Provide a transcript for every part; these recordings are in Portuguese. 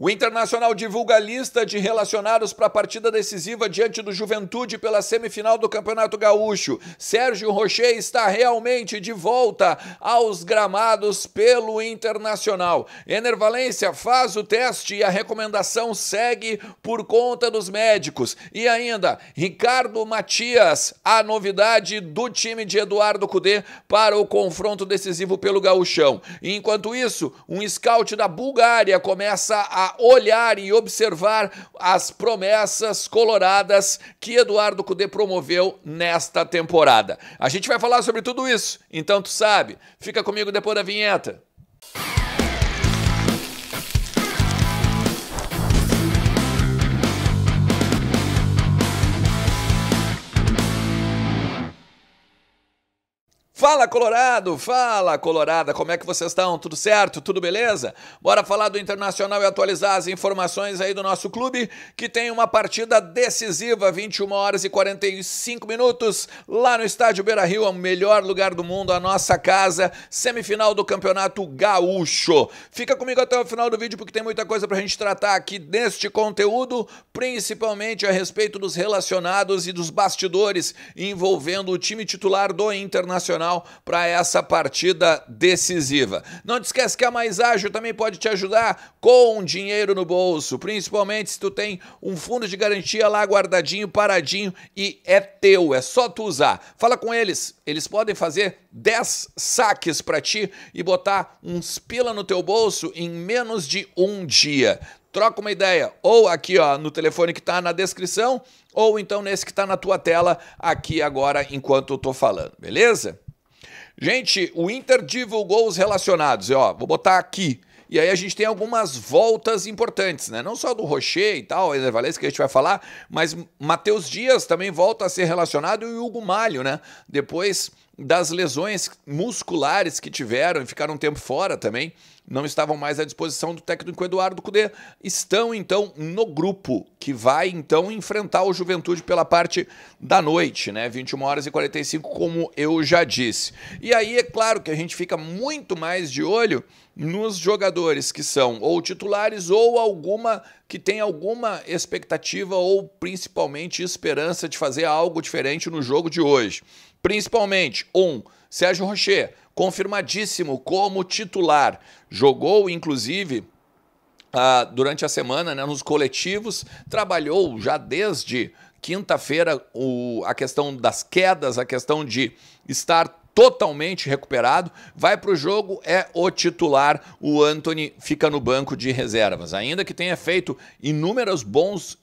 O Internacional divulga a lista de relacionados para a partida decisiva diante do Juventude pela semifinal do Campeonato Gaúcho. Sérgio Rocher está realmente de volta aos gramados pelo Internacional. Ener Valencia faz o teste e a recomendação segue por conta dos médicos. E ainda, Ricardo Matias, a novidade do time de Eduardo Cudê para o confronto decisivo pelo Gauchão. E enquanto isso, um scout da Bulgária começa a olhar e observar as promessas coloradas que Eduardo Cudê promoveu nesta temporada. A gente vai falar sobre tudo isso, então tu sabe, fica comigo depois da vinheta. Fala Colorado, fala Colorada, como é que vocês estão? Tudo certo? Tudo beleza? Bora falar do Internacional e atualizar as informações aí do nosso clube, que tem uma partida decisiva, 21 horas e 45 minutos, lá no estádio Beira-Rio, o melhor lugar do mundo, a nossa casa, semifinal do Campeonato Gaúcho. Fica comigo até o final do vídeo, porque tem muita coisa pra gente tratar aqui neste conteúdo, principalmente a respeito dos relacionados e dos bastidores envolvendo o time titular do Internacional para essa partida decisiva. Não te esquece que a Mais Ágil também pode te ajudar com dinheiro no bolso, principalmente se tu tem um fundo de garantia lá guardadinho, paradinho e é teu, é só tu usar. Fala com eles, eles podem fazer 10 saques para ti e botar uns pila no teu bolso em menos de um dia. Troca uma ideia, ou aqui ó, no telefone que está na descrição, ou então nesse que está na tua tela aqui agora enquanto eu tô falando, beleza? Gente, o Inter divulgou os relacionados, ó, vou botar aqui. E aí a gente tem algumas voltas importantes, né? Não só do Rocher e tal, Ener Valencia que a gente vai falar, mas Matheus Dias também volta a ser relacionado e o Hugo Malho, né? Depois das lesões musculares que tiveram e ficaram um tempo fora também, não estavam mais à disposição do técnico Eduardo Cudê, estão então no grupo que vai então enfrentar o Juventude pela parte da noite, né? 21 horas e 45, como eu já disse. E aí é claro que a gente fica muito mais de olho nos jogadores que são ou titulares ou alguma que tem alguma expectativa ou principalmente esperança de fazer algo diferente no jogo de hoje. Principalmente, Sérgio Rocher, confirmadíssimo como titular, jogou inclusive durante a semana, né, nos coletivos, trabalhou já desde quinta-feira a questão das quedas, a questão de estar totalmente recuperado, vai para o jogo, é o titular, o Antony fica no banco de reservas, ainda que tenha feito inúmeros bons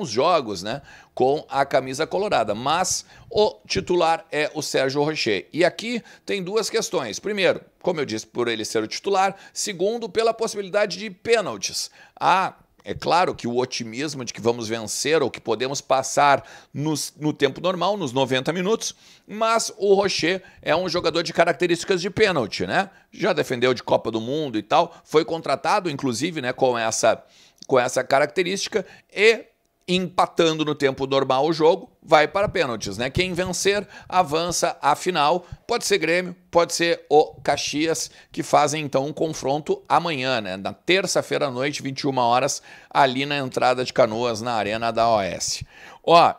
jogos, né, com a camisa colorada, mas o titular é o Sérgio Rocher. E aqui tem duas questões. Primeiro, como eu disse, por ele ser o titular. Segundo, pela possibilidade de pênaltis. É claro que o otimismo de que vamos vencer ou que podemos passar no tempo normal, nos 90 minutos, mas o Rocher é um jogador de características de pênalti, né? Já defendeu de Copa do Mundo e tal, foi contratado, inclusive, né, com essa característica e empatando no tempo normal o jogo, vai para pênaltis, né? Quem vencer avança à final. Pode ser Grêmio, pode ser o Caxias, que fazem então um confronto amanhã, né? Na terça-feira à noite, 21 horas, ali na entrada de Canoas, na Arena da OS. Ó,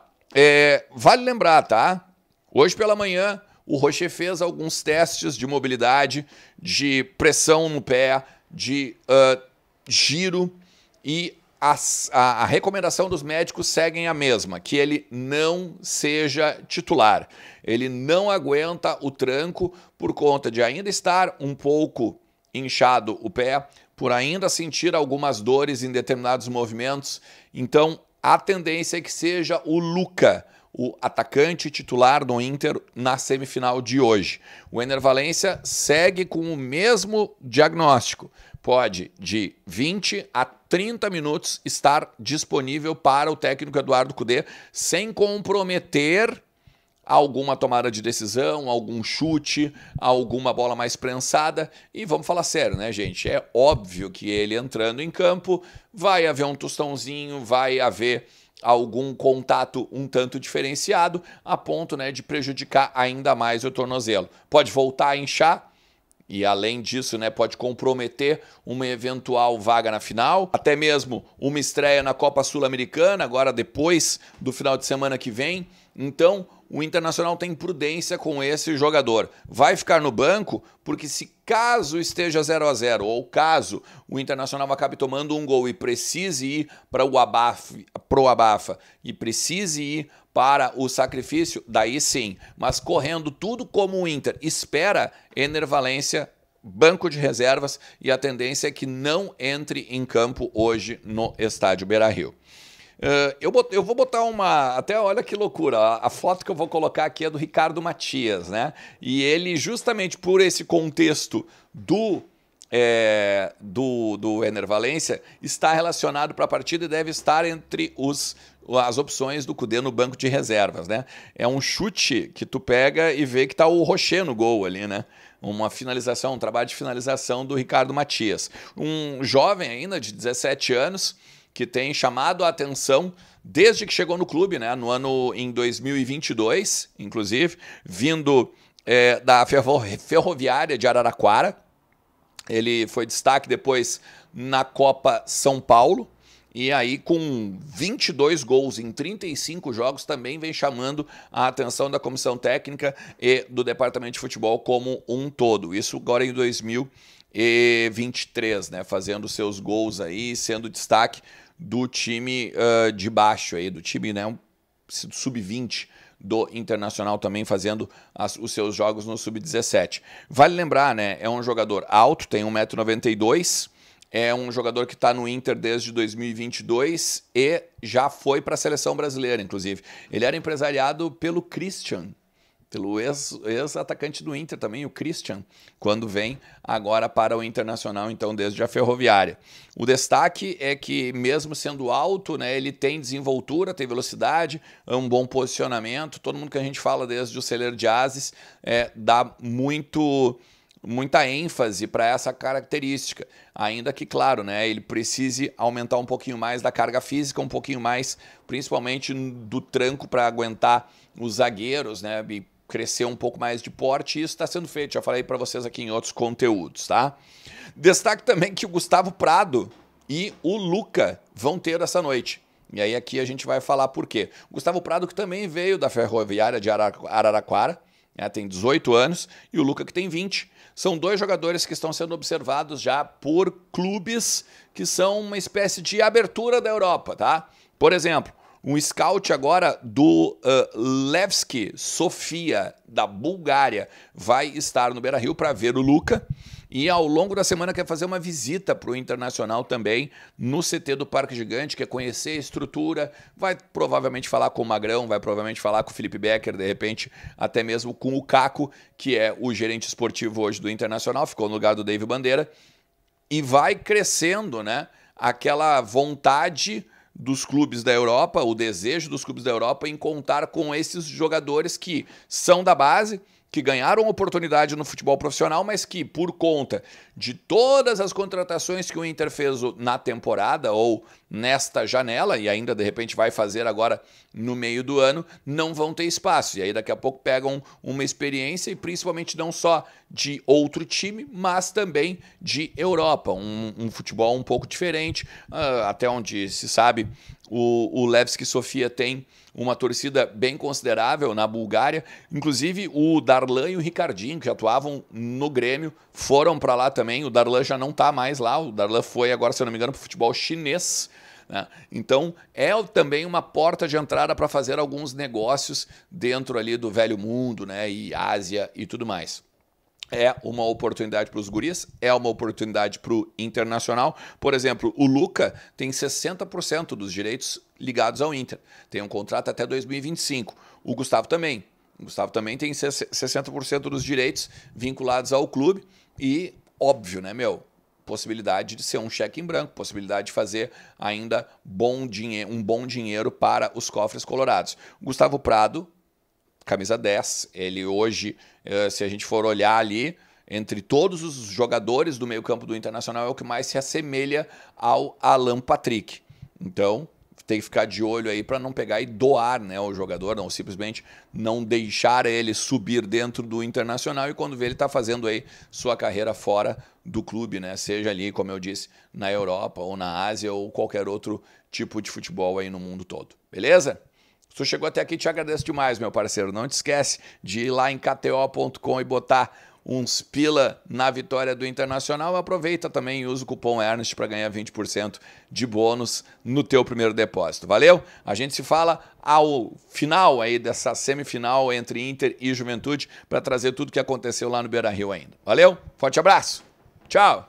vale lembrar, tá? Hoje pela manhã, o Rocher fez alguns testes de mobilidade, de pressão no pé, de giro e a recomendação dos médicos seguem a mesma, que ele não seja titular. Ele não aguenta o tranco por conta de ainda estar um pouco inchado o pé, por ainda sentir algumas dores em determinados movimentos. Então, a tendência é que seja o Luca, o atacante titular do Inter na semifinal de hoje. O Ener Valencia segue com o mesmo diagnóstico. Pode, de 20 a 30 minutos, estar disponível para o técnico Eduardo Cudê, sem comprometer alguma tomada de decisão, algum chute, alguma bola mais prensada. E vamos falar sério, né, gente? É óbvio que ele entrando em campo, vai haver um tostãozinho, vai haver algum contato um tanto diferenciado, a ponto, né, de prejudicar ainda mais o tornozelo. Pode voltar a inchar, E além disso, né, pode comprometer uma eventual vaga na final, até mesmo uma estreia na Copa Sul-Americana, agora depois do final de semana que vem. Então, o Internacional tem prudência com esse jogador. Vai ficar no banco, porque se caso esteja 0-0, ou caso o Internacional acabe tomando um gol e precise ir para o Abafa, e precise ir para o sacrifício, daí sim. Mas correndo tudo como o Inter espera, Ener Valencia, banco de reservas, e a tendência é que não entre em campo hoje no estádio Beira-Rio. Eu vou botar uma... Até olha que loucura, a foto que eu vou colocar aqui é do Ricardo Matias, né? E ele, justamente por esse contexto do Ener Valencia, está relacionado para a partida e deve estar entre as opções do Kudê no banco de reservas, né? É um chute que tu pega e vê que tá o Rocher no gol ali, né? Uma finalização, um trabalho de finalização do Ricardo Matias. Um jovem ainda, de 17 anos, que tem chamado a atenção desde que chegou no clube, né? Em 2022, inclusive, vindo da Ferroviária de Araraquara. Ele foi destaque depois na Copa São Paulo, e aí com 22 gols em 35 jogos também vem chamando a atenção da comissão técnica e do departamento de futebol como um todo. Isso agora em 2023, né? Fazendo seus gols aí, sendo destaque do time de baixo, aí, do time, né, sub-20 do Internacional, também fazendo os seus jogos no sub-17. Vale lembrar, né, é um jogador alto, tem 1,92 m, é um jogador que está no Inter desde 2022 e já foi para a seleção brasileira, inclusive. Ele era empresariado pelo Christian, pelo ex-atacante do Inter também, o Christian, quando vem agora para o Internacional, então desde a Ferroviária. O destaque é que, mesmo sendo alto, né, ele tem desenvoltura, tem velocidade, é um bom posicionamento. Todo mundo que a gente fala desde o Celeiro de Ases dá muita ênfase para essa característica, ainda que, claro, né, ele precise aumentar um pouquinho mais da carga física, um pouquinho mais, principalmente do tranco, para aguentar os zagueiros, né, e crescer um pouco mais de porte, e isso está sendo feito, já falei para vocês aqui em outros conteúdos, tá? Destaque também que o Gustavo Prado e o Luca vão ter essa noite. E aí aqui a gente vai falar por quê. O Gustavo Prado, que também veio da Ferroviária de Araraquara, tem 18 anos, e o Luca, que tem 20. São dois jogadores que estão sendo observados já por clubes que são uma espécie de abertura da Europa, tá? Por exemplo, um scout agora do Levski Sofia, da Bulgária, vai estar no Beira-Rio para ver o Luca. E ao longo da semana quer fazer uma visita para o Internacional também no CT do Parque Gigante, quer conhecer a estrutura, vai provavelmente falar com o Magrão, vai provavelmente falar com o Felipe Becker, de repente até mesmo com o Caco, que é o gerente esportivo hoje do Internacional, ficou no lugar do David Bandeira, e vai crescendo, né, aquela vontade dos clubes da Europa, o desejo dos clubes da Europa em contar com esses jogadores que são da base, que ganharam oportunidade no futebol profissional, mas que, por conta de todas as contratações que o Inter fez na temporada ou nesta janela, e ainda de repente vai fazer agora no meio do ano, não vão ter espaço. E aí daqui a pouco pegam uma experiência, e principalmente não só de outro time, mas também de Europa. Um futebol um pouco diferente, até onde se sabe, o Levski Sofia tem uma torcida bem considerável na Bulgária. Inclusive o Darlan e o Ricardinho, que atuavam no Grêmio, foram para lá também. O Darlan já não está mais lá, o Darlan foi agora, se eu não me engano, para o futebol chinês, né? Então é também uma porta de entrada para fazer alguns negócios dentro ali do velho mundo, né? E Ásia e tudo mais. É uma oportunidade para os guris, é uma oportunidade para o Internacional. Por exemplo, o Luca tem 60% dos direitos ligados ao Inter. Tem um contrato até 2025. O Gustavo também. O Gustavo também tem 60% dos direitos vinculados ao clube. E, óbvio, né, possibilidade de ser um cheque em branco, possibilidade de fazer ainda um bom dinheiro para os cofres colorados. O Gustavo Prado, camisa 10, ele hoje, se a gente for olhar ali, entre todos os jogadores do meio campo do Internacional, é o que mais se assemelha ao Alan Patrick. Então, tem que ficar de olho aí para não pegar e doar, né, o jogador, não simplesmente não deixar ele subir dentro do Internacional e quando vê ele tá fazendo aí sua carreira fora do clube, né, seja ali, como eu disse, na Europa ou na Ásia ou qualquer outro tipo de futebol aí no mundo todo. Beleza? Se tu chegou até aqui, te agradeço demais, meu parceiro. Não te esquece de ir lá em kto.com e botar uns pila na vitória do Internacional. Aproveita também e usa o cupom Ernest para ganhar 20% de bônus no teu primeiro depósito. Valeu? A gente se fala ao final aí dessa semifinal entre Inter e Juventude para trazer tudo o que aconteceu lá no Beira-Rio ainda. Valeu? Forte abraço. Tchau.